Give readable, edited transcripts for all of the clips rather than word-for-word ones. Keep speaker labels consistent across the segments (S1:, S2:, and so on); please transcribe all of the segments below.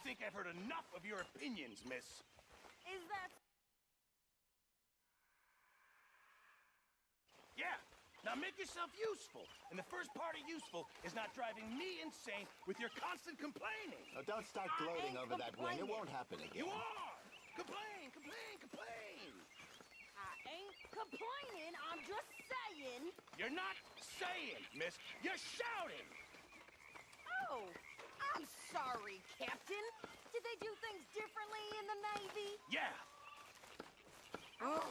S1: think I've heard enough of your opinions, miss.
S2: Is that...
S1: Yeah, now make yourself useful. And the first part of useful is not driving me insane with your constant complaining.
S3: Now, don't start gloating over that win. It won't happen again.
S1: You are! Complain, complain, complain!
S2: I ain't complaining, I'm just saying...
S1: You're not saying, miss. You're shouting!
S2: Oh, I'm sorry, Captain. Did they do things differently in the Navy?
S1: Yeah.
S4: Oh,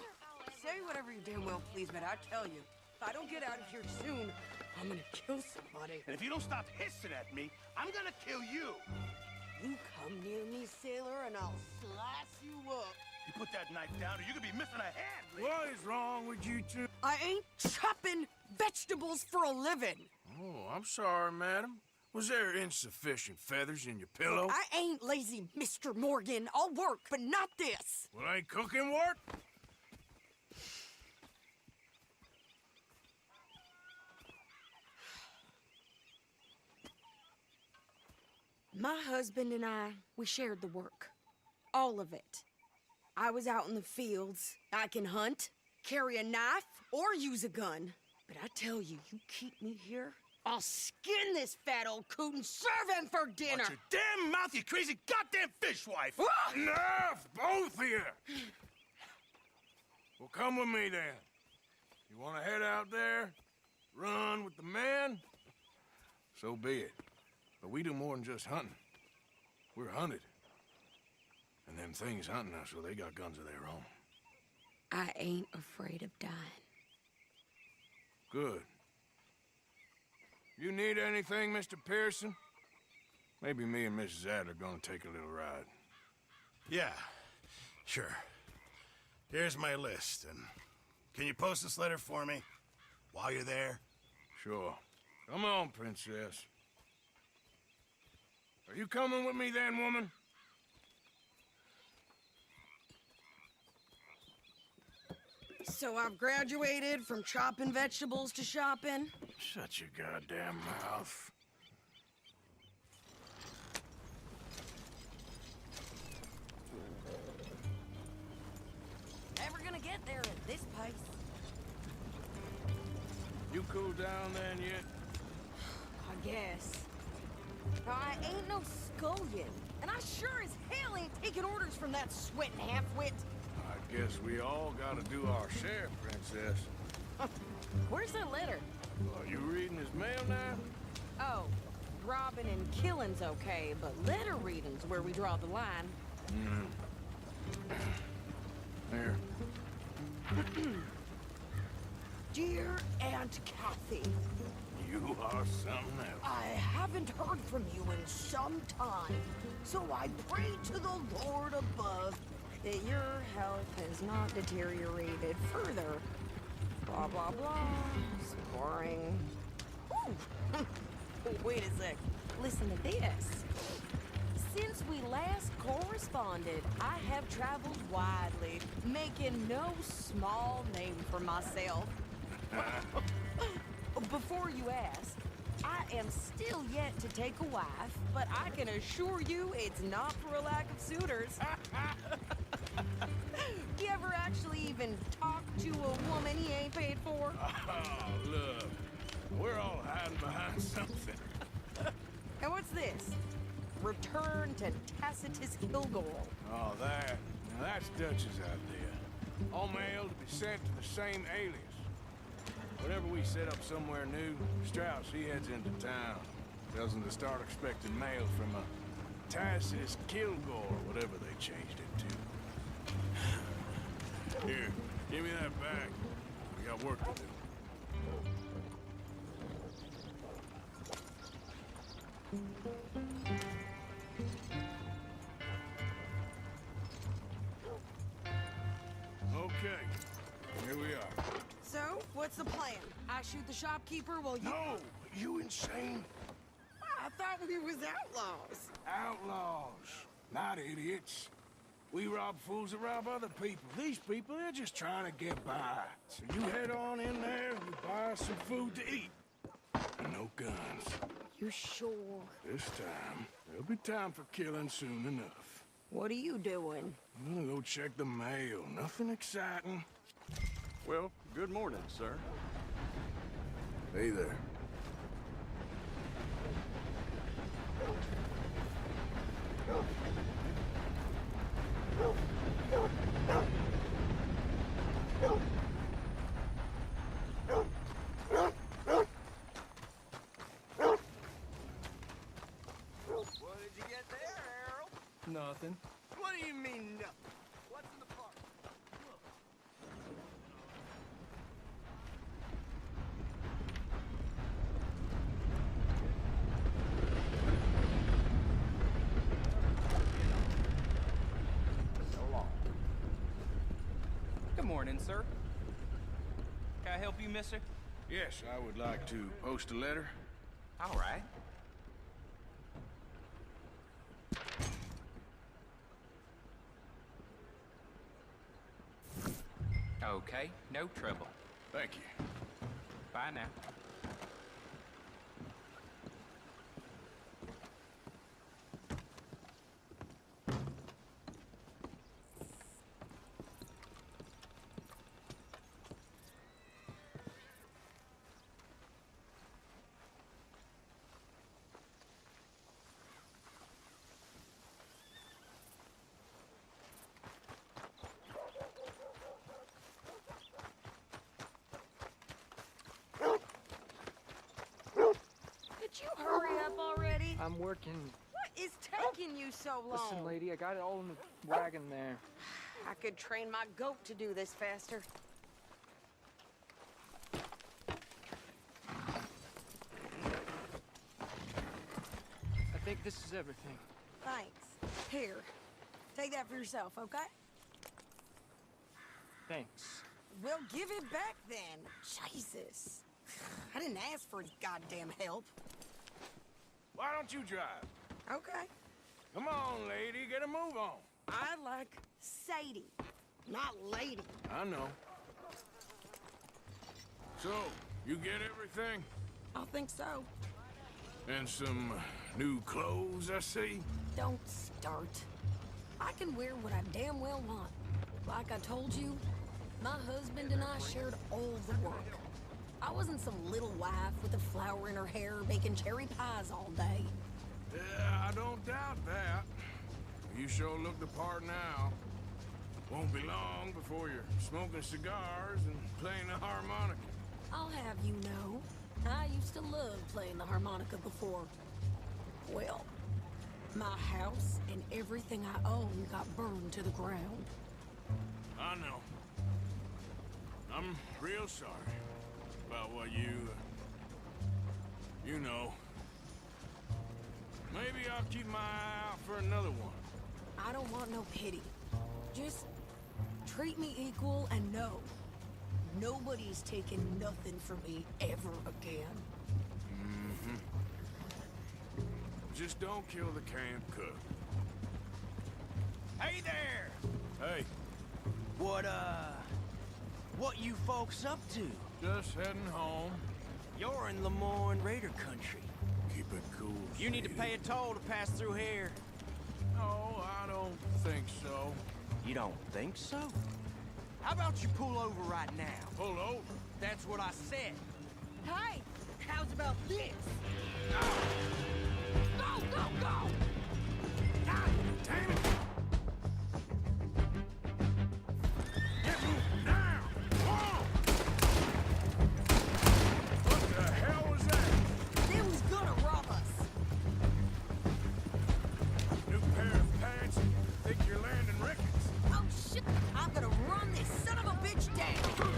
S4: say whatever you damn well please, but I tell you, if I don't get out of here soon, I'm gonna kill somebody.
S1: And if you don't stop hissing at me, I'm gonna kill you.
S4: You come near me, sailor, and I'll slice you up.
S1: You put that knife down or you're gonna be missing a hand.
S5: What is wrong with you two?
S4: I ain't chopping vegetables for a living.
S5: Oh, I'm sorry, madam. Was there insufficient feathers in your pillow?
S4: I ain't lazy, Mr. Morgan. I'll work, but not this.
S5: Well, ain't cooking work?
S4: My husband and I, we shared the work. All of it. I was out in the fields. I can hunt, carry a knife, or use a gun. But I tell you, you keep me here, I'll skin this fat old coot and serve him for dinner.
S1: Watch your damn mouth, you crazy goddamn fishwife!
S4: Ah!
S5: Enough, both of you! Well, come with me then. You want to head out there, run with the men? So be it. But we do more than just hunting. We're hunted. And them things hunting us, so they got guns of their own.
S4: I ain't afraid of dying.
S5: Good. You need anything, Mr. Pearson? Maybe me and Mrs. Adler are gonna take a little ride.
S1: Yeah, sure. Here's my list, and can you post this letter for me while you're there?
S5: Sure. Come on, princess. Are you coming with me then, woman?
S4: So I've graduated from chopping vegetables to shopping.
S5: Shut your goddamn mouth.
S2: Never gonna get there at this pace.
S5: You cool down then yet?
S2: I guess. I ain't no scullion, and I sure as hell ain't taking orders from that sweating half-wit.
S5: I guess we all gotta do our share, princess.
S2: Where's that letter?
S5: Are you reading his mail now?
S2: Oh, robbing and killing's okay, but letter reading's where we draw the line.
S5: Here.
S4: Dear Aunt Kathy,
S5: You are something else.
S4: I haven't heard from you in some time, so I pray to the Lord above that your health has not deteriorated further. Blah, blah, blah. It's boring. Ooh. Wait a sec. Listen to this. Since we last corresponded, I have traveled widely, making no small name for myself. Before you ask, I am still yet to take a wife, but I can assure you it's not for a lack of suitors. You ever actually even talk to a woman he ain't paid for?
S5: Oh, look. We're all hiding behind something.
S4: And what's this? Return to Tacitus Kilgore.
S5: Oh, that. Now that's Dutch's idea. All mail to be sent to the same alias. Whenever we set up somewhere new, Strauss, he heads into town. Tells them to start expecting mail from a Tacitus Kilgore, whatever they changed it to. Here, give me that back. We got work to do. Okay, here we are.
S4: So, what's the plan? I shoot the shopkeeper while you...
S5: No! You insane?
S4: I thought we was outlaws.
S5: Outlaws, not idiots. We rob fools that rob other people. These people, they're just trying to get by. So you head on in there and you buy us some food to eat. And no guns.
S4: You sure?
S5: This time, there'll be time for killing soon enough.
S4: What are you doing?
S5: I'm gonna go check the mail. Nothing exciting.
S6: Well, good morning, sir.
S5: Hey there.
S3: What did you get there, Harold?
S6: Nothing.
S3: What do you mean, nothing? What's in the park?
S7: Good morning, sir. Can I help you, mister?
S5: Yes, I would like to post a letter.
S7: All right. Okay, no trouble.
S5: Thank you.
S7: Bye now.
S4: Could you hurry up already?
S8: I'm working.
S4: What is taking you so long?
S8: Listen, lady, I got it all in the wagon there.
S4: I could train my goat to do this faster.
S8: I think this is everything.
S4: Thanks. Here, take that for yourself, okay?
S8: Thanks.
S4: Well, give it back then. Jesus. I didn't ask for his goddamn help.
S5: Why don't you drive?
S4: Okay.
S5: Come on, lady, get a move on.
S4: I like Sadie, not lady.
S5: I know. So, you get everything?
S4: I think so.
S5: And some new clothes, I see?
S4: Don't start. I can wear what I damn well want. Like I told you, my husband and I shared all the work. I wasn't some little wife with a flower in her hair making cherry pies all day.
S5: Yeah, I don't doubt that. You sure look the part now. Won't be long before you're smoking cigars and playing the harmonica.
S4: I'll have you know, I used to love playing the harmonica before. Well, my house and everything I own got burned to the ground.
S5: I know. I'm real sorry about what you know. Maybe I'll keep my eye out for another one.
S4: I don't want no pity. Just treat me equal and know nobody's taking nothing from me ever again.
S5: Just don't kill the camp cook.
S9: Hey there!
S5: Hey,
S9: What you folks up to?
S5: just heading home.
S9: You're in Lemoyne Raider country.
S5: Keep it cool,
S9: You need to
S5: Sadie.
S9: pay a toll to pass through here.
S5: No, I don't think so.
S9: You don't think so? How about you pull over right now?
S5: Pull over.
S9: That's what I said.
S4: Hey, how's about this?
S5: Go, go, go! God damn it! Get moving now! Come on! What the hell was that?
S4: They was gonna rob us.
S5: New pair of pants? Think you're landing Ricketts?
S4: Oh shit! I'm gonna run this son of a bitch down.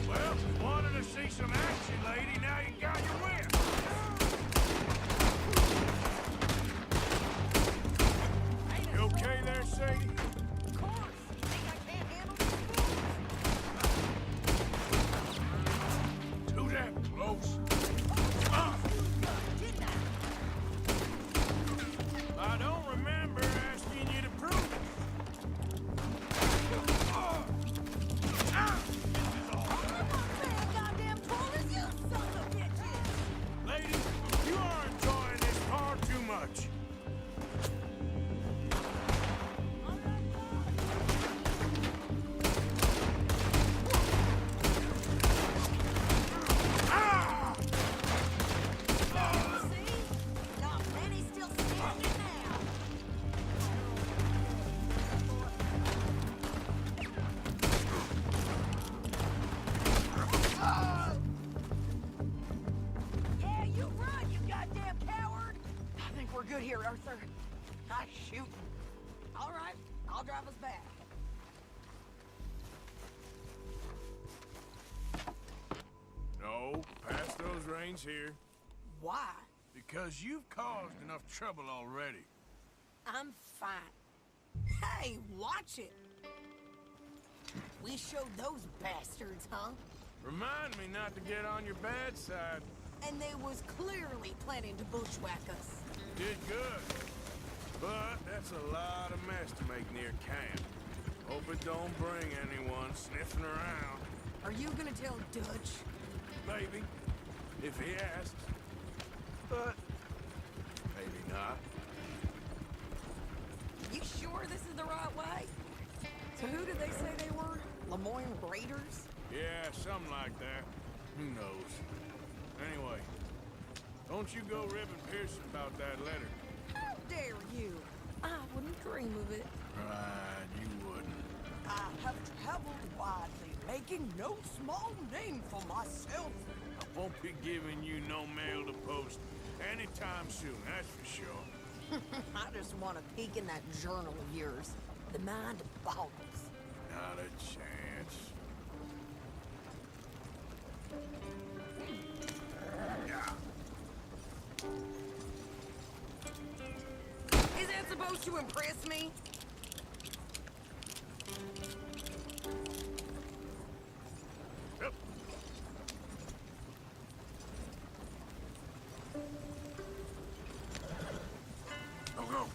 S5: Well, wanted to see some action, lady. Now you got your whip.
S4: there, Arthur. Ah, shoot. All right, I'll drive us back.
S5: No, pass those reins here.
S4: Why?
S5: Because you've caused enough trouble already.
S4: I'm fine. Hey, watch it. We showed those bastards, huh?
S5: Remind me not to get on your bad side.
S4: And they was clearly planning to bushwhack us.
S5: Did good. But that's a lot of mess to make near camp. Hope it don't bring anyone sniffing around.
S4: Are you gonna tell Dutch?
S5: Maybe. If he asks. But maybe not.
S4: You sure this is the right way? So who did they say they were? Lemoyne Raiders?
S5: Yeah, something like that. Who knows? Anyway, don't you go ribbing Pearson about that letter.
S4: How dare you? I wouldn't dream of it.
S5: Right, you wouldn't.
S4: I have traveled widely, making no small name for myself.
S5: I won't be giving you no mail to post anytime soon, that's for sure.
S4: I just want to peek in that journal of yours. The mind boggles.
S5: Not a chance.
S4: Is that supposed to impress me?
S5: Yep. Go, go.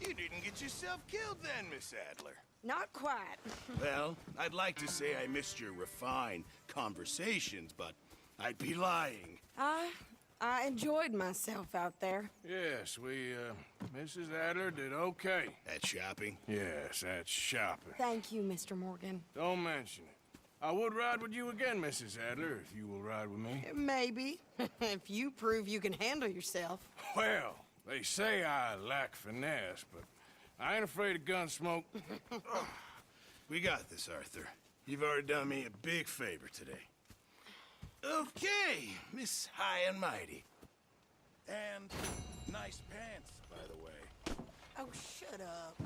S1: You didn't get yourself killed then, Miss Adler.
S4: Not quite.
S1: Well, I'd like to say I missed your refined conversations, but I'd be lying.
S4: I enjoyed myself out there.
S5: Yes, Mrs. Adler did okay.
S1: At shopping?
S5: Yes, that's shopping.
S4: Thank you, Mr. Morgan.
S5: Don't mention it. I would ride with you again, Mrs. Adler, if you will ride with me.
S4: Maybe. If you prove you can handle yourself.
S5: Well, they say I lack finesse, but I ain't afraid of gun smoke.
S1: We got this, Arthur. You've already done me a big favor today. Okay, Miss High and Mighty. And nice pants, by the way.
S4: Oh, shut up.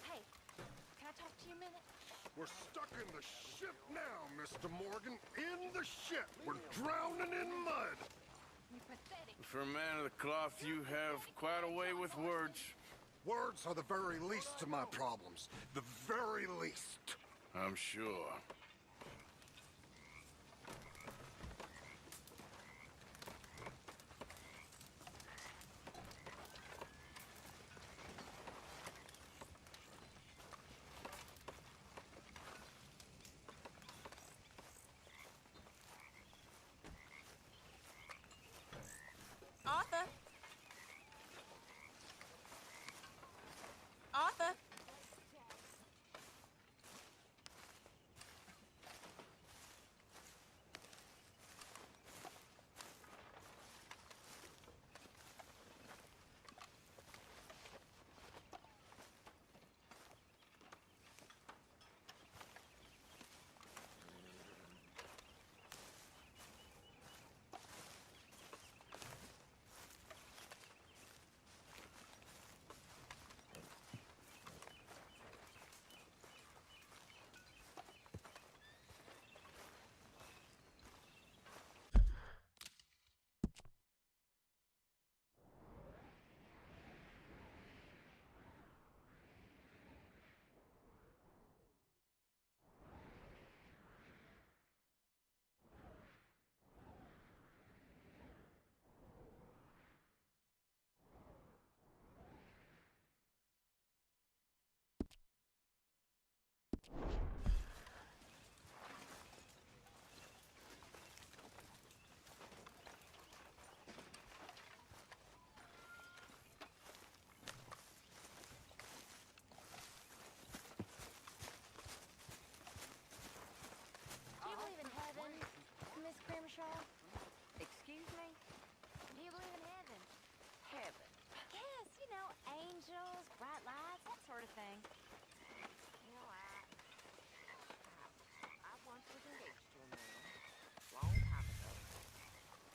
S2: Hey, can I talk to you a minute?
S10: We're stuck in the shit now, Mr. Morgan. In the shit. We're drowning in mud.
S2: You're pathetic.
S5: For a man of the cloth, you have quite a way with words.
S10: Words are the very least of my problems. The very least.
S5: I'm sure.
S4: Arthur? Arthur?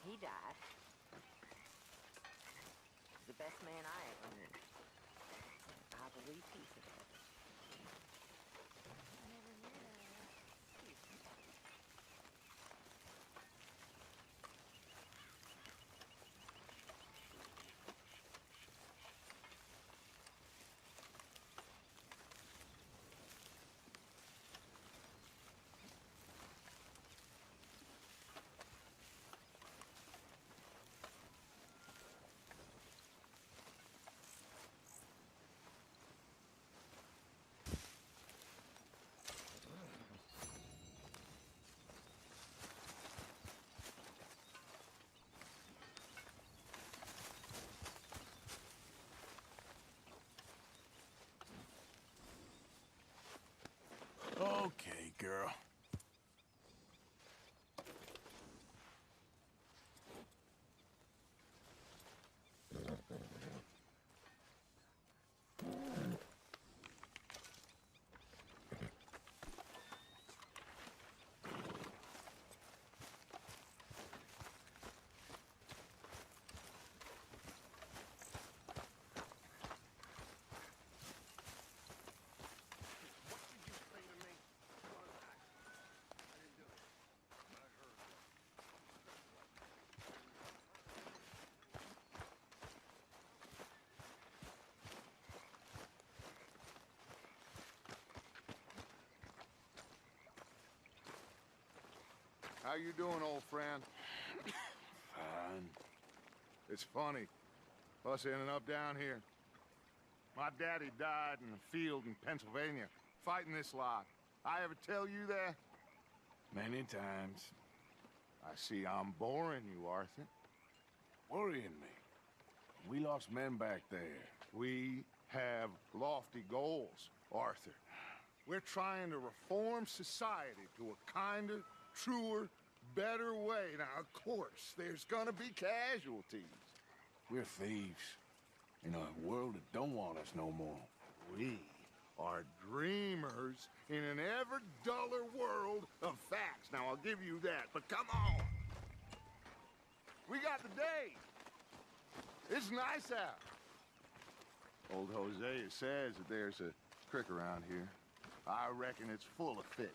S2: He died. He's the best man I ever knew. I believe he's the best. I never knew that.
S5: Okay, girl.
S10: How you doing, old friend?
S5: Fine.
S10: It's funny, us ending up down here. My daddy died in a field in Pennsylvania, fighting this lot. I ever tell you that?
S5: Many times.
S10: I see I'm boring you, Arthur.
S5: Worrying me. We lost men back there.
S10: We have lofty goals, Arthur. We're trying to reform society to a kinder, truer, better way. Now, of course, there's gonna be casualties.
S5: We're thieves. In a world that don't want us no more.
S10: We are dreamers in an ever duller world of facts. Now, I'll give you that, but come on. We got the day. It's nice out. Old Hosea says that there's a creek around here. I reckon it's full of fish.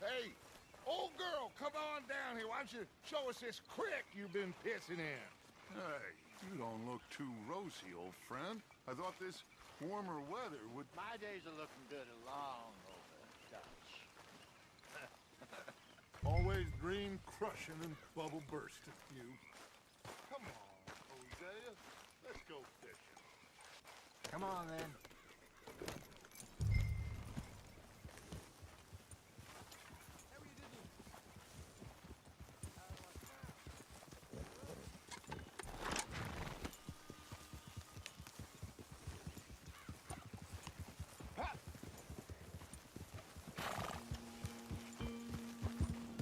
S10: Hey, old girl, come on down here. Why don't you show us this creek you've been pissing in?
S11: Hey, you don't look too rosy, old friend. I thought this warmer weather would...
S12: My days are looking good along over, Dutch.
S11: Always green crushing and bubble bursting, you. Come on, Hosea. Let's go fishing.
S9: Come on, then.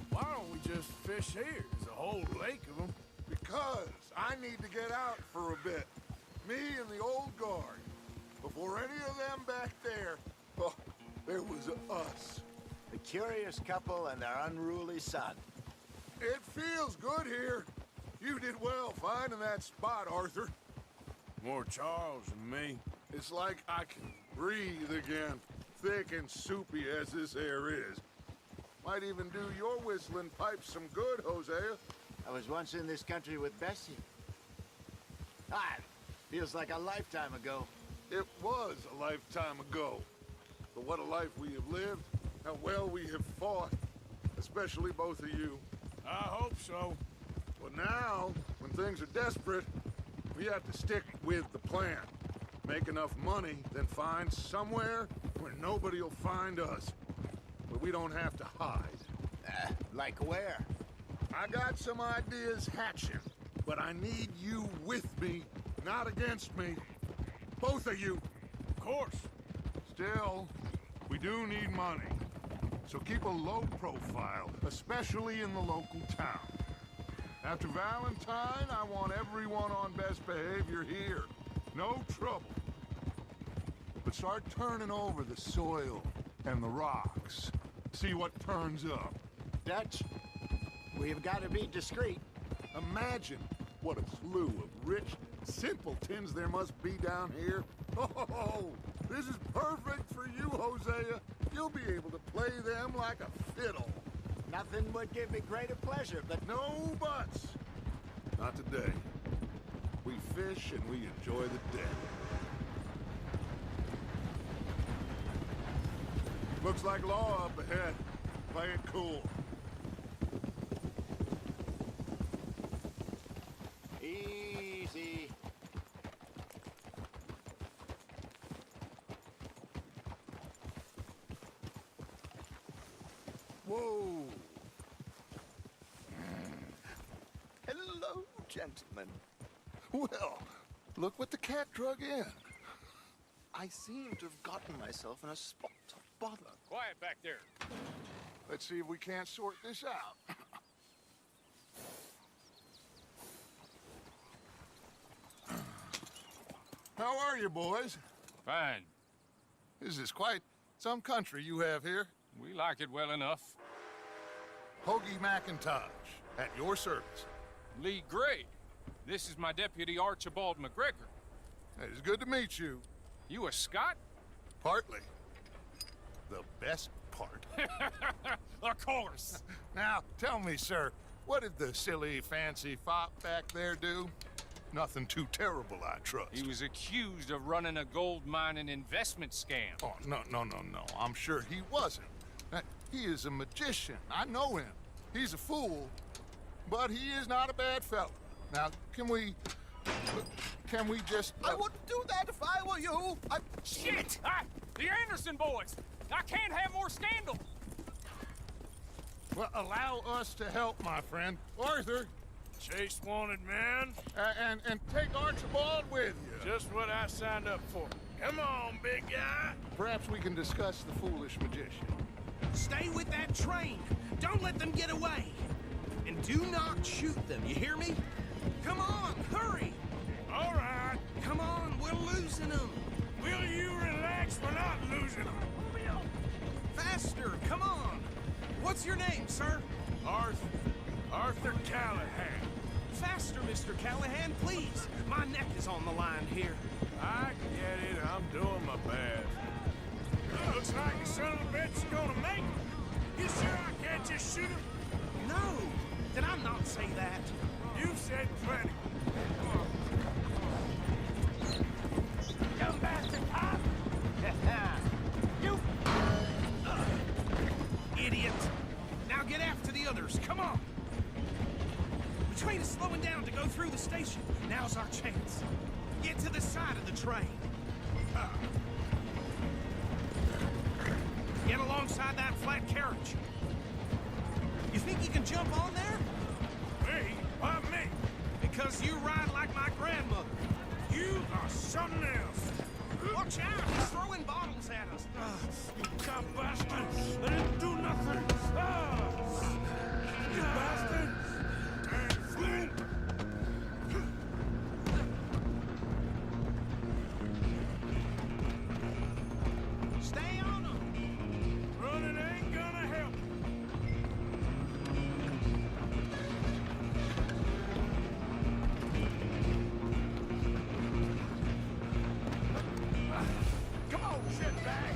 S5: Why don't we just fish here? There's a whole lake of them.
S10: Because I need to get out for a bit. Me and the old guard. Before any of them back there, oh, there was us.
S12: The curious couple and their unruly son.
S10: It feels good here. You did well finding that spot, Arthur.
S5: More Charles than me.
S10: It's like I can breathe again, thick and soupy as this air is. Might even do your whistling pipes some good, Hosea.
S12: I was once in this country with Bessie. Ah, feels like a lifetime ago.
S10: It was a lifetime ago. But what a life we have lived, how well we have fought, especially both of you.
S5: I hope so.
S10: But now, when things are desperate, we have to stick with the plan. Make enough money, then find somewhere where nobody will find us. Where we don't have to hide.
S12: Like where?
S10: I got some ideas hatching, but I need you with me, not against me. Both of you.
S5: Of course.
S10: Still, we do need money. So keep a low profile, especially in the local town. After Valentine, I want everyone on best behavior here. No trouble. But start turning over the soil and the rocks. See what turns up.
S12: Dutch, we've got to be discreet.
S10: Imagine what a slew of rich simpletons there must be down here. Oh, this is perfect for you, Hosea. You'll be able to play them like a fiddle.
S12: Nothing would give me greater pleasure, but
S10: No buts. Not today. We fish and we enjoy the day. Looks like law up ahead. Play it cool.
S12: easy.
S10: Whoa.
S3: Hello, gentlemen.
S10: Well, look what the cat drug in.
S3: I seem to have gotten myself in a spot of bother.
S5: Quiet back there.
S10: Let's see if we can't sort this out. How are you, boys?
S5: Fine.
S10: This is quite some country you have here.
S5: We like it well enough.
S10: Hoagie McIntosh, at your service.
S5: Lee Gray. This is my deputy Archibald McGregor.
S10: It's good to meet you.
S5: You a Scot?
S10: Partly. The best part.
S5: Of course.
S10: Now, tell me, sir, what did the silly, fancy fop back there do? Nothing too terrible, I trust.
S5: He was accused of running a gold mining investment scam.
S10: Oh, no. I'm sure he wasn't. He is a magician. I know him. He's a fool, but he is not a bad fellow. Now, can we just...
S3: I wouldn't do that if I were you.
S5: Shit! The Anderson boys! I can't have more scandal!
S10: Well, allow us to help, my friend. Arthur,
S5: Chase wanted man.
S10: and take Archibald with you.
S5: Just what I signed up for.
S1: Come on, big guy.
S10: Perhaps we can discuss the foolish magician.
S13: Stay with that train. Don't let them get away. And do not shoot them, you hear me? Come on, hurry.
S5: All right.
S13: Come on, we're losing them.
S5: Will you relax? We're not losing them.
S13: Faster, come on. What's your name, sir?
S5: Arthur Callahan.
S13: Faster, Mr. Callahan, please. My neck is on the line here.
S5: I get it. I'm doing my best. Looks like the son of a bitch is gonna make it. You sure I can't just shoot him?
S13: No, did I not say that?
S5: You said plenty.
S13: You bastard cop! You... idiot! Now get after the others, come on! The train is slowing down to go through the station. Now's our chance. Get to the side of the train. Get alongside that flat carriage. You think you can jump on there?
S5: Me? Why me?
S13: Because you ride like my grandmother.
S5: You are something else.
S13: Watch out! He's throwing bottles at us.
S5: You cop bastard! I didn't do nothing! You bastard! Damn fool!
S13: Stay on him!
S5: Running ain't gonna help.
S13: Come on, shitbag!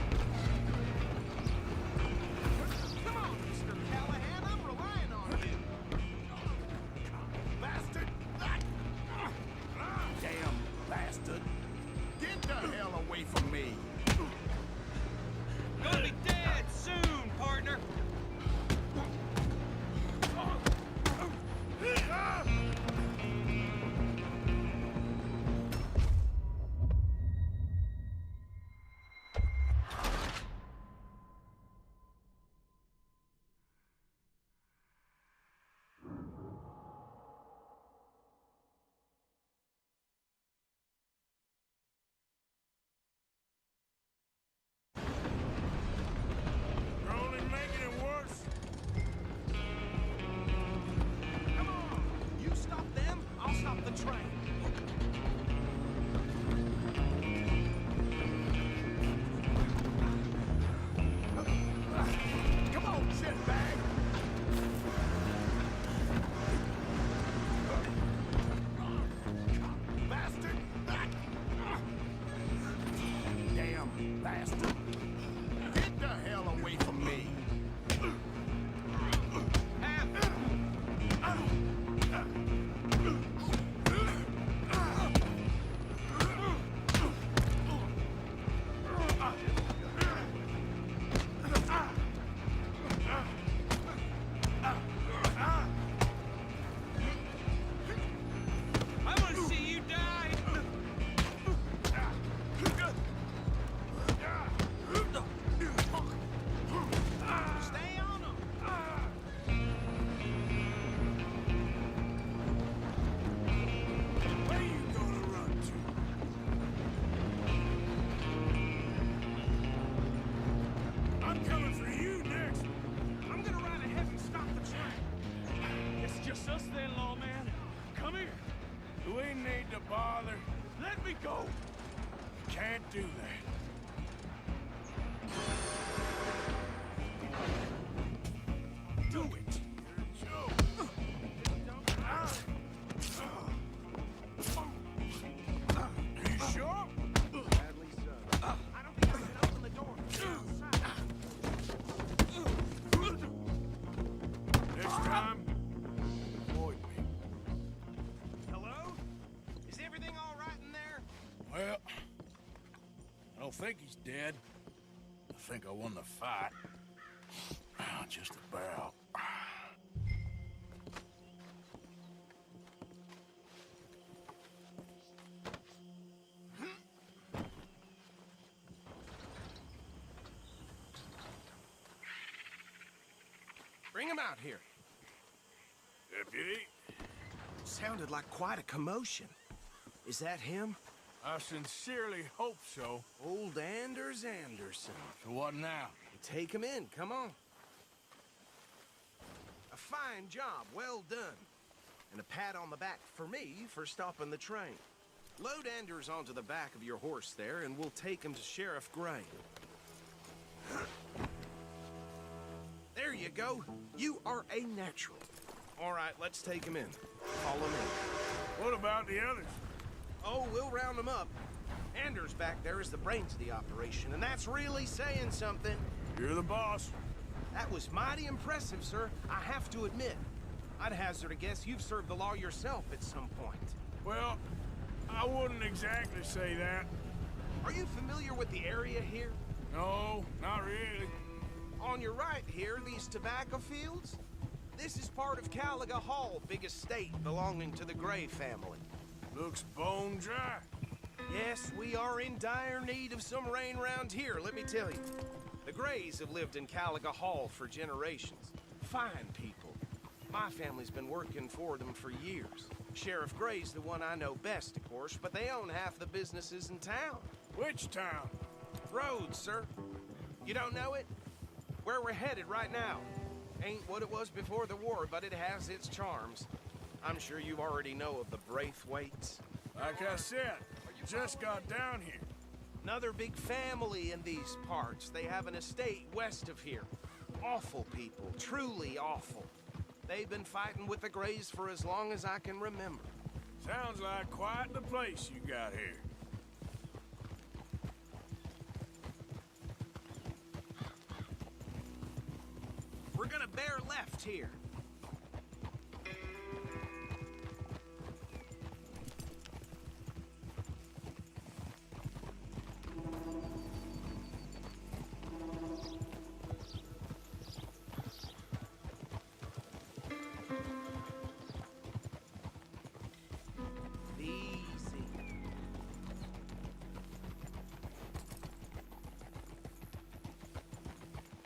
S13: Come on, Mr. Callahan!
S5: Just then, lawman. Come here. We need to bother. Let me go. Can't do that. Do it. You sure?
S9: Badly so. I don't think I can open the door.
S5: This time, avoid me.
S9: Hello? Is everything all right in there?
S5: Well, I don't think he's dead. I think I won the fight. Just about.
S9: Bring him out here.
S5: Deputy?
S9: Sounded like quite a commotion. Is that him?
S5: I sincerely hope so.
S9: Old Anders Anderson.
S5: So what now?
S9: Take him in, come on. A fine job, well done. And a pat on the back for me for stopping the train. Load Anders onto the back of your horse there, and we'll take him to Sheriff Gray. There you go. You are a natural. All right, let's take him in. Follow me.
S5: What about the others?
S9: Oh, we'll round them up. Anders back there is the brains of the operation, and that's really saying something.
S5: You're the boss.
S9: That was mighty impressive, sir. I have to admit. I'd hazard a guess you've served the law yourself at some point.
S5: Well, I wouldn't exactly say that.
S9: Are you familiar with the area here?
S5: No, not really.
S9: On your right here, these tobacco fields? This is part of Caliga Hall, big estate belonging to the Gray family.
S5: Looks bone dry.
S9: Yes, we are in dire need of some rain round here, let me tell you. The Grays have lived in Caliga Hall for generations. Fine people. My family's been working for them for years. Sheriff Gray's the one I know best, of course, but they own half the businesses in town.
S5: Which town?
S9: Rhodes, sir. You don't know it? Where we're headed right now. Ain't what it was before the war, but it has its charms. I'm sure you already know of the Braithwaites.
S5: Like I said, just got down here.
S9: Another big family in these parts. They have an estate west of here. Awful people, truly awful. They've been fighting with the Grays for as long as I can remember.
S5: Sounds like quite the place you got here.
S9: We're gonna bear left here.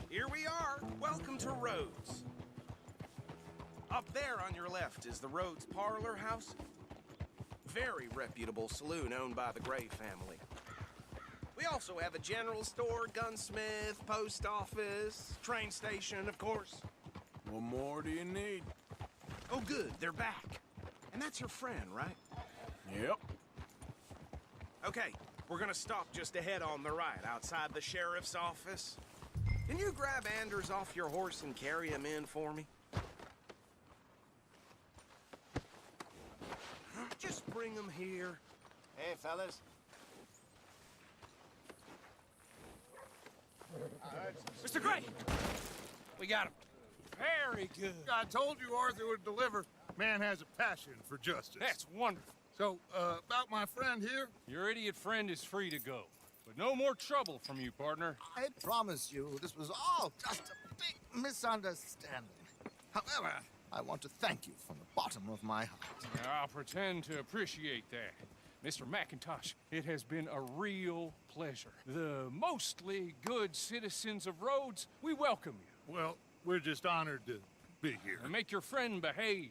S9: Here we are. Welcome to Rhodes. Up there on your left is the Rhodes Parlor House. Very reputable saloon owned by the Gray family. We also have a general store, gunsmith, post office, train station, of course.
S5: What more do you need?
S9: Oh, good. They're back. And that's your friend, right?
S5: Yep.
S9: Okay, we're gonna stop just ahead on the right, outside the sheriff's office. Can you grab Anders off your horse and carry him in for me? Just bring him here.
S12: Hey, fellas.
S13: Mr. Gray! We got him. Very good.
S11: I told you Arthur would deliver. Man has a passion for justice.
S13: That's wonderful.
S11: So, about my friend here?
S6: Your idiot friend is free to go. But no more trouble from you, partner.
S3: I promise you, this was all just a big misunderstanding. However, I want to thank you from the bottom of my heart.
S6: I'll pretend to appreciate that. Mr. McIntosh, it has been a real pleasure. The mostly good citizens of Rhodes, we welcome you.
S11: Well, we're just honored to be here.
S6: And make your friend behave.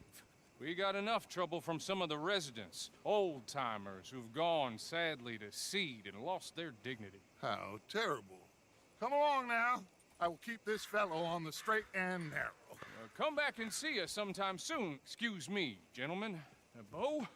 S6: We got enough trouble from some of the residents, old-timers who've gone, sadly, to seed and lost their dignity.
S11: How terrible. Come along now. I will keep this fellow on the straight and narrow.
S6: Come back and see us sometime soon. Excuse me, gentlemen. Bo,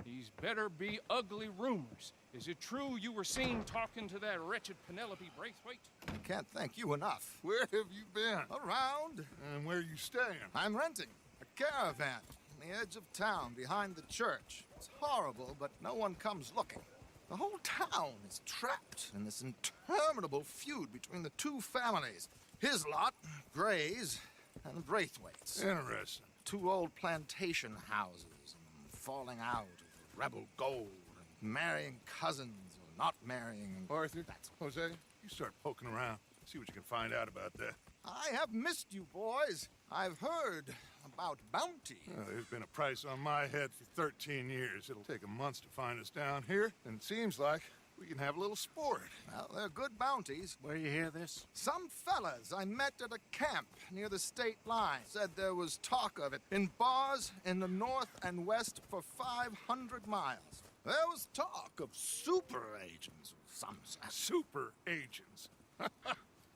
S6: these better be ugly rumors. Is it true you were seen talking to that wretched Penelope Braithwaite?
S3: I can't thank you enough. Where have you been? Around.
S11: And where you staying?
S3: I'm renting a caravan on the edge of town behind the church. It's horrible, but no one comes looking. The whole town is trapped in this interminable feud between the two families. His lot, Gray's, and the Braithwaites.
S11: Interesting.
S3: Two old plantation houses, and falling out over rebel gold, and marrying cousins or not marrying.
S11: Arthur, Jose, you start poking around. See what you can find out about that.
S3: I have missed you, boys. I've heard about bounty.
S11: There's been a price on my head for 13 years. It'll take a month to find us down here, and it seems like we can have a little sport.
S3: Well, they're good bounties.
S12: Where you hear this?
S3: Some fellas I met at a camp near the state line said there was talk of it in bars in the north and west for 500 miles. There was talk of super agents of some sort.
S11: Super agents.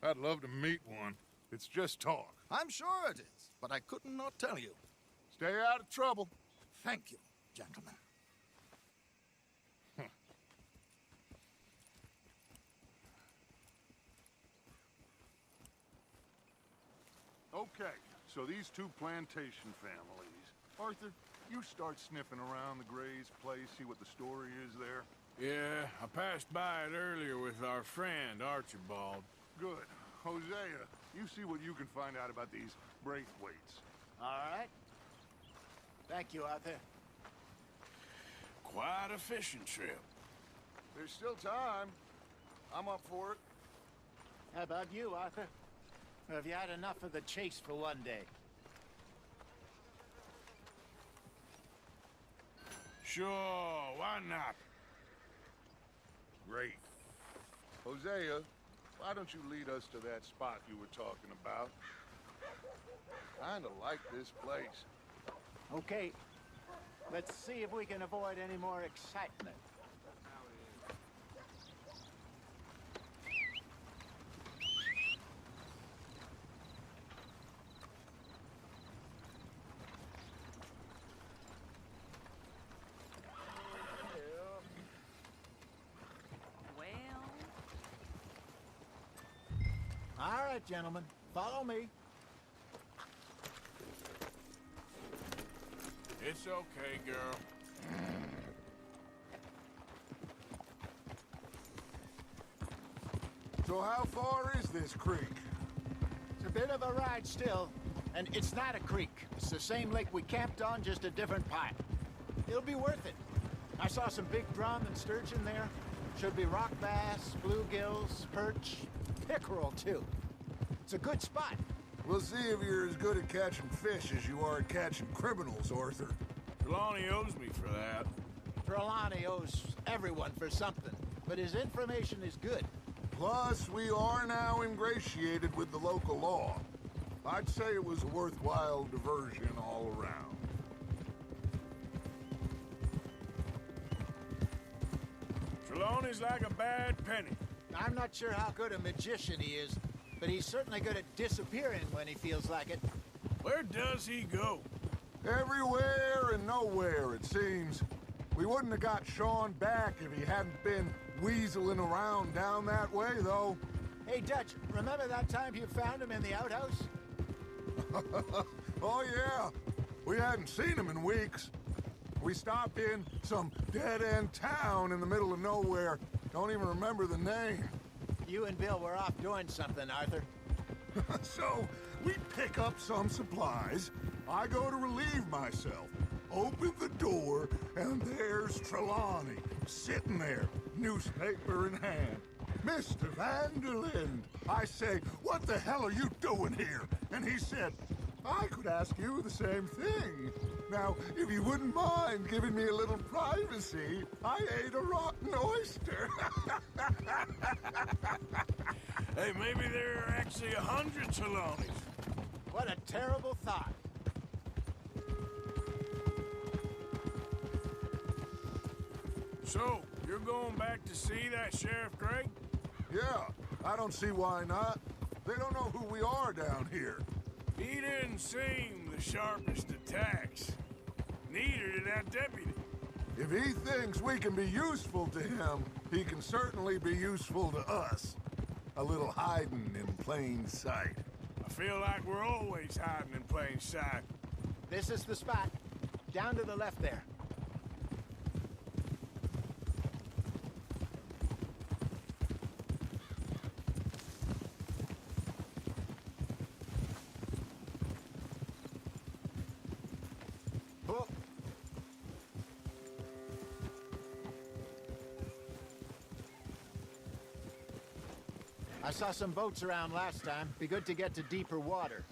S11: I'd love to meet one. It's just talk.
S3: I'm sure it is, but I couldn't not tell you.
S11: Stay out of trouble.
S3: Thank you, gentlemen.
S11: Okay, so these two plantation families. Arthur, you start sniffing around the Gray's place, see what the story is there.
S5: Yeah, I passed by it earlier with our friend, Archibald.
S11: Good. Hosea, you see what you can find out about these Braithwaites.
S12: All right. Thank you, Arthur.
S5: Quite a fishing trip.
S11: There's still time. I'm up for it.
S12: How about you, Arthur? Or have you had enough of the chase for one day?
S5: Sure, why not?
S11: Great. Hosea, why don't you lead us to that spot you were talking about? Kinda like this place.
S12: Okay. Let's see if we can avoid any more excitement. All right, gentlemen, follow me.
S5: It's okay, girl.
S11: So how far is this creek?
S12: It's a bit of a ride still, and it's not a creek. It's the same lake we camped on, just a different pipe. It'll be worth it. I saw some big drum and sturgeon there. Should be rock bass, bluegills, perch, pickerel, too. It's a good spot.
S11: We'll see if you're as good at catching fish as you are at catching criminals, Arthur.
S5: Trelawney owes me for that.
S12: Trelawney owes everyone for something, but his information is good.
S11: Plus, we are now ingratiated with the local law. I'd say it was a worthwhile diversion all around.
S5: Trelawney's like a bad penny.
S12: I'm not sure how good a magician he is, but he's certainly good at disappearing when he feels like it.
S5: Where does he go?
S11: Everywhere and nowhere, it seems. We wouldn't have got Sean back if he hadn't been weaseling around down that way, though.
S12: Hey, Dutch, remember that time you found him in the outhouse?
S11: Oh, yeah. We hadn't seen him in weeks. We stopped in some dead-end town in the middle of nowhere. Don't even remember the name.
S12: You and Bill were off doing something, Arthur.
S11: So, we pick up some supplies. I go to relieve myself. Open the door, and there's Trelawney, sitting there, newspaper in hand. Mr. Vanderlyn. I say, what the hell are you doing here? And he said, I could ask you the same thing. Now, if you wouldn't mind giving me a little privacy, I ate a rotten oyster.
S5: Hey, maybe there are actually 100 Trelawneys.
S12: What a terrible thought.
S5: So, you're going back to see that Sheriff Gray?
S11: Yeah, I don't see why not. They don't know who we are down here.
S5: He didn't seem the sharpest attacks. Neither did that deputy.
S11: If he thinks we can be useful to him, he can certainly be useful to us. A little hiding in plain sight.
S5: I feel like we're always hiding in plain sight.
S12: This is the spot. Down to the left there. Oh. I saw some boats around last time. Be good to get to deeper water.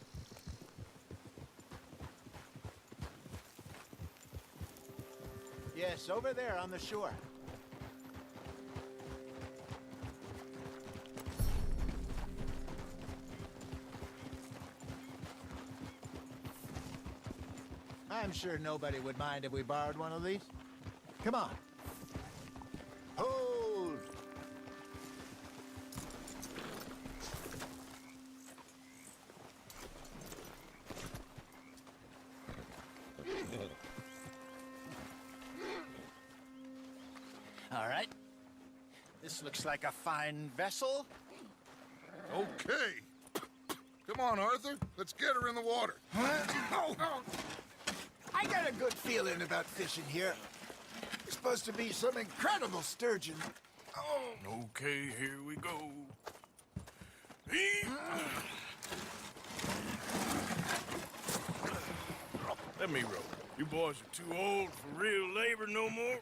S12: Yes, over there on the shore. I'm sure nobody would mind if we borrowed one of these. Come on. Hold! All right. This looks like a fine vessel.
S11: Okay. Come on, Arthur. Let's get her in the water.
S12: Oh. I got a good feeling about fishing here. It's supposed to be some incredible sturgeon. Oh.
S5: Okay, here we go. Let me row. You boys are too old for real labor no more.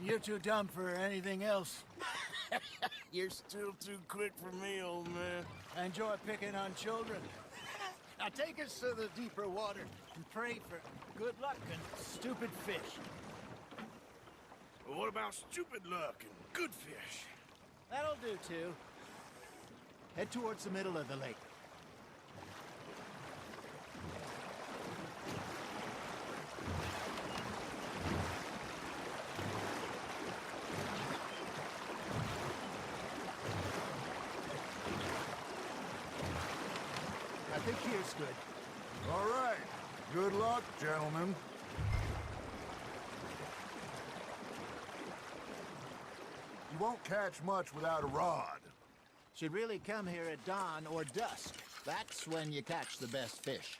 S12: You're too dumb for anything else.
S5: You're still too quick for me, old man.
S12: I enjoy picking on children. Now take us to the deeper water and pray for good luck and stupid fish.
S5: Well, what about stupid luck and good fish?
S12: That'll do, too. Head towards the middle of the lake. I think here's good.
S11: All right. Good luck, gentlemen. You won't catch much without a rod.
S12: Should really come here at dawn or dusk. That's when you catch the best fish.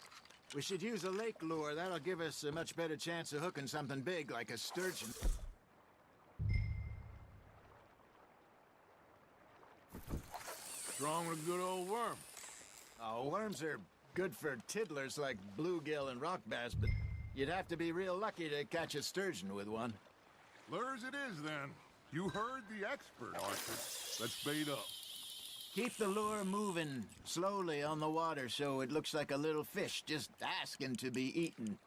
S12: We should use a lake lure. That'll give us a much better chance of hooking something big like a sturgeon.
S5: What's wrong with a good old worm?
S12: Oh, worms are good for tiddlers like bluegill and rock bass, but you'd have to be real lucky to catch a sturgeon with one.
S11: Lures it is, then. You heard the expert, Arthur. Let's bait up.
S12: Keep the lure moving slowly on the water so it looks like a little fish just asking to be eaten.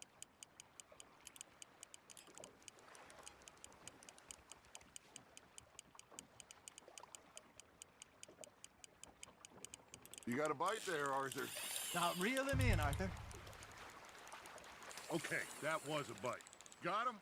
S11: You got a bite there, Arthur.
S12: Now, reel him in, Arthur.
S11: Okay, that was a bite. Got him?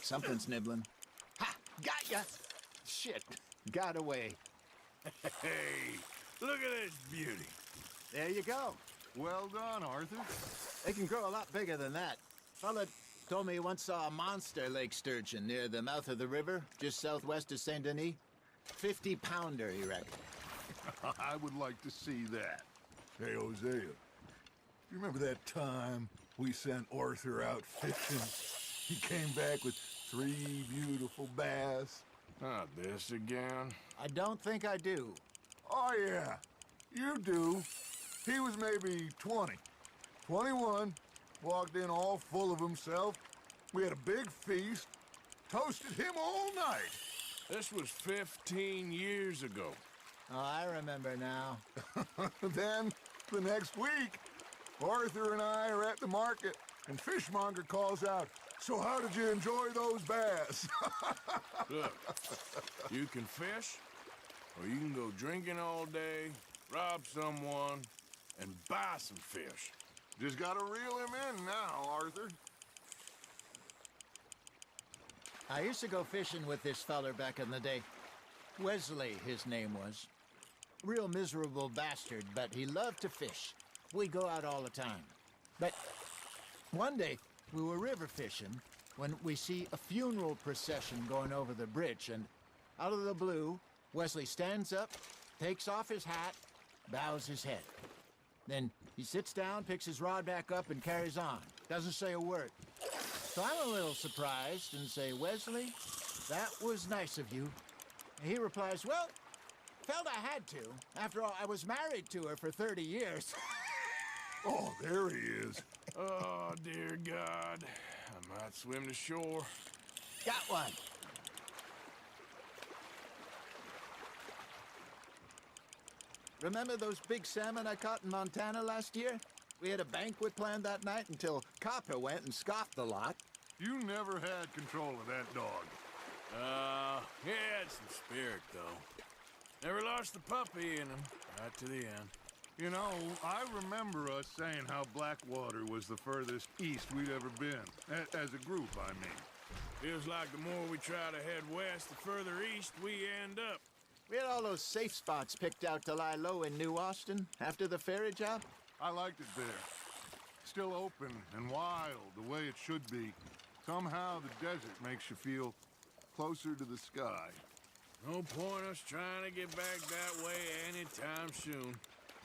S12: Something's nibbling. Ha! Got ya! Shit. Got away.
S5: Hey, look at this beauty.
S12: There you go.
S11: Well done, Arthur.
S12: They can grow a lot bigger than that. Fella told me he once saw a monster lake sturgeon near the mouth of the river, just southwest of Saint Denis. 50-pounder, he reckoned.
S11: I would like to see that. Hey, Hosea, you remember that time we sent Arthur out fishing? He came back with 3 beautiful bass.
S5: Not this again.
S12: I don't think I do.
S11: Oh, yeah, you do. He was maybe 20, 21, walked in all full of himself. We had a big feast, toasted him all night.
S5: This was 15 years ago.
S12: Oh, I remember now.
S11: Then, the next week, Arthur and I are at the market, And Fishmonger calls out, "So how did you enjoy those bass?"
S5: Look, you can fish, or you can go drinking all day, rob someone, and buy some fish.
S10: Just gotta reel him in now, Arthur.
S12: I used to go fishing with this feller back in the day. Wesley, his name was. Real miserable bastard, but he loved to fish. We'd go out all the time. But one day, we were river fishing when we see a funeral procession going over the bridge, and out of the blue, Wesley stands up, takes off his hat, bows his head. Then he sits down, picks his rod back up, and carries on. Doesn't say a word. So I'm a little surprised and say, "Wesley, that was nice of you." And he replies, "Well, felt I had to. After all, I was married to her for 30 years.
S11: Oh, there he is.
S5: Oh, dear God. I might swim to shore.
S12: Got one. Remember those big salmon I caught in Montana last year? We had a banquet planned that night until Copper went and scoffed the lot.
S10: You never had control of that dog.
S5: He had some spirit, though. Never lost the puppy in him, right to the end.
S10: You know, I remember us saying how Blackwater was the furthest east we'd ever been. As a group, I mean.
S5: Feels like the more we try to head west, the further east we end up.
S12: We had all those safe spots picked out to lie low in New Austin after the ferry job.
S10: I liked it there. Still open and wild, the way it should be. Somehow the desert makes you feel closer to the sky.
S5: No point us trying to get back that way anytime soon.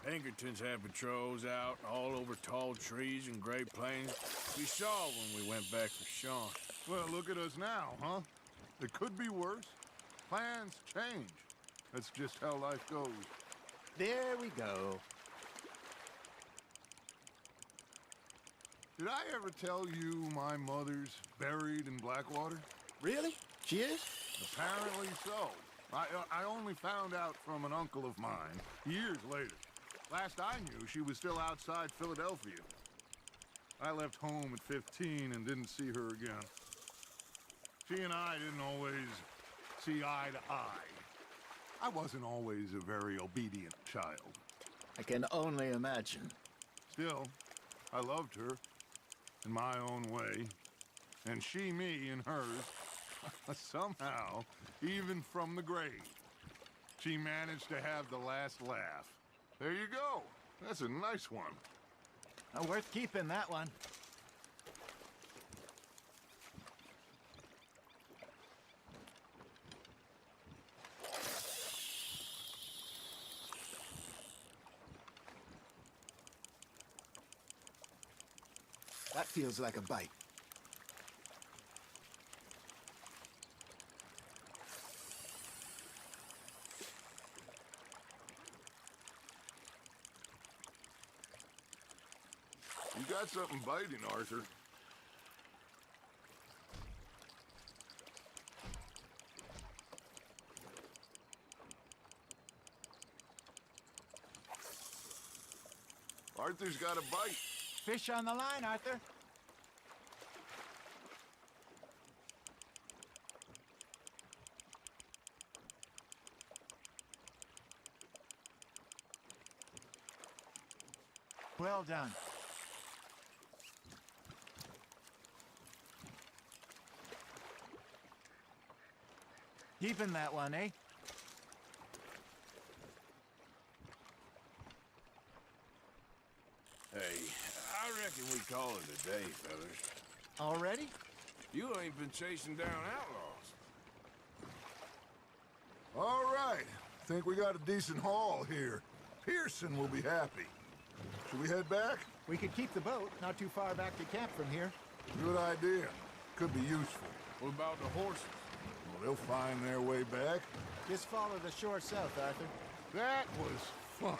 S5: Pinkertons had patrols out all over tall trees and Great Plains. We saw when we went back for Sean.
S10: Well, look at us now, huh? It could be worse. Plans change. That's just how life goes.
S12: There we go.
S10: Did I ever tell you my mother's buried in Blackwater?
S12: Really? She is?
S10: Apparently so. I only found out from an uncle of mine years later. Last I knew, she was still outside Philadelphia. I left home at 15 and didn't see her again. She and I didn't always see eye to eye. I wasn't always a very obedient child.
S12: I can only imagine.
S10: Still, I loved her in my own way, and she me in hers. Somehow, even from the grave, she managed to have the last laugh. There you go. That's a nice one.
S12: Worth keeping, that one. That feels like a bite.
S10: You got something biting, Arthur. Arthur's got a bite.
S12: Fish on the line, Arthur. Well done. Keeping that one, eh?
S5: Hey, I reckon we call it a day, fellas.
S12: Already?
S5: You ain't been chasing down outlaws.
S11: All right. Think we got a decent haul here. Pearson will be happy. Should we head back?
S12: We could keep the boat not too far back to camp from here.
S11: Good idea. Could be useful.
S5: What about the horses?
S11: Well, they'll find their way back.
S12: Just follow the shore south, Arthur.
S10: That was fun.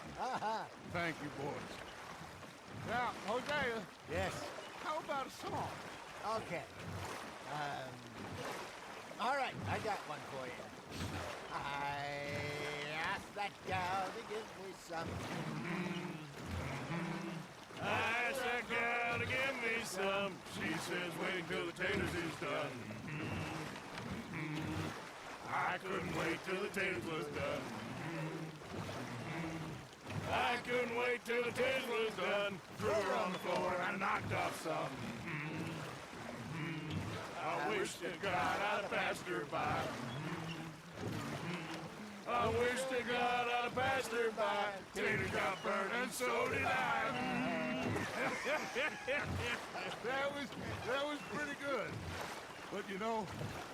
S10: Thank you, boys. Now, Hosea.
S12: Yes.
S10: How about a song?
S12: Okay. All right, I got one for you. I asked that gal to give me some.
S5: I asked that girl gotta give me some. She says, wait till the taters is done. I couldn't wait till the taters was done. I couldn't wait till the taters was done. Threw her on the floor and I knocked off some. I wish to God I'd passed her by. I wish to God I'd passed her by. Tater got burned and so did I.
S11: That was pretty good. But you know,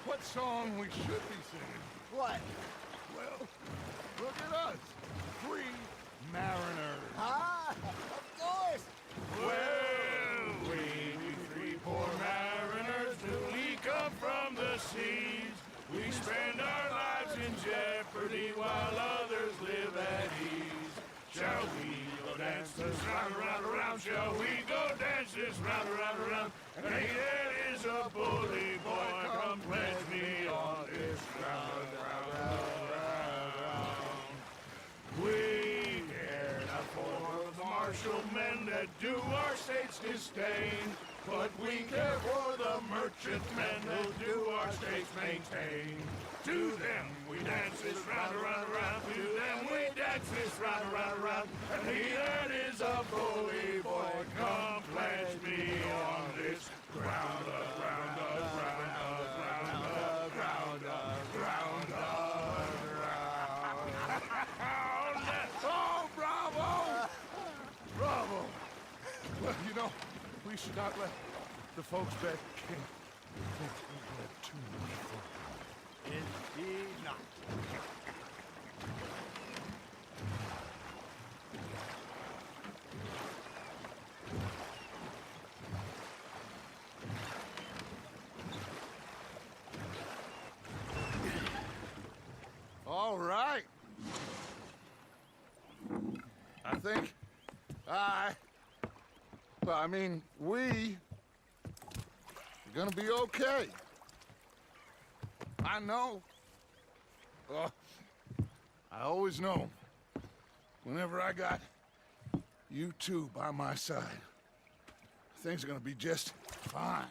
S11: what song we should be singing?
S12: What?
S11: Well, look at us. 3 mariners.
S12: Ah, of course.
S5: Well, we 3 poor mariners, we come from the seas. We spend our lives in jeopardy while others live at ease. Shall we go dance this round, around, around? Shall we go dance this round, around, around? And hey, there is a bully boy, come pledge me on this round, round, round, round, round. We care not for the martial men that do our state's disdain, but we care for the merchant men that do our states maintain. To them we dance this round, around, around. To them we dance this round, around, around. And he that is a bully boy, come pledge me on this ground up, round up, round up, round up, round up, round up, round.
S11: Oh, bravo! Bravo! Well, you know, we should not let the folks back in think we had too much fun.
S12: Indeed not.
S11: All right. I think we are gonna be okay. I know. I always know. Whenever I got you two by my side, things are gonna be just fine.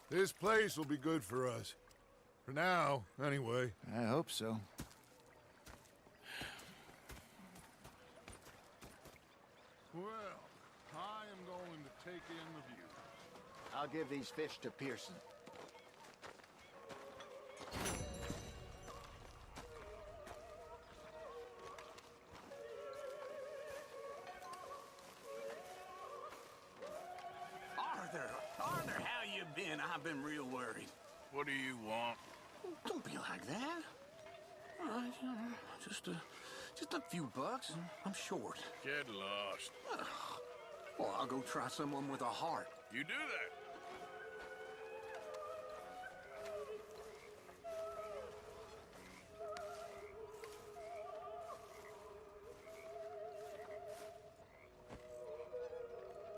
S11: This place will be good for us. For now, anyway.
S12: I hope so.
S11: Well, I am going to take in the view.
S12: I'll give these fish to Pearson.
S14: Arthur, how you been? I've been real worried.
S5: What do you want?
S14: Don't be like that. All right, just a few bucks, and I'm short.
S5: Get lost.
S14: Well, I'll go try someone with a heart.
S5: You do that.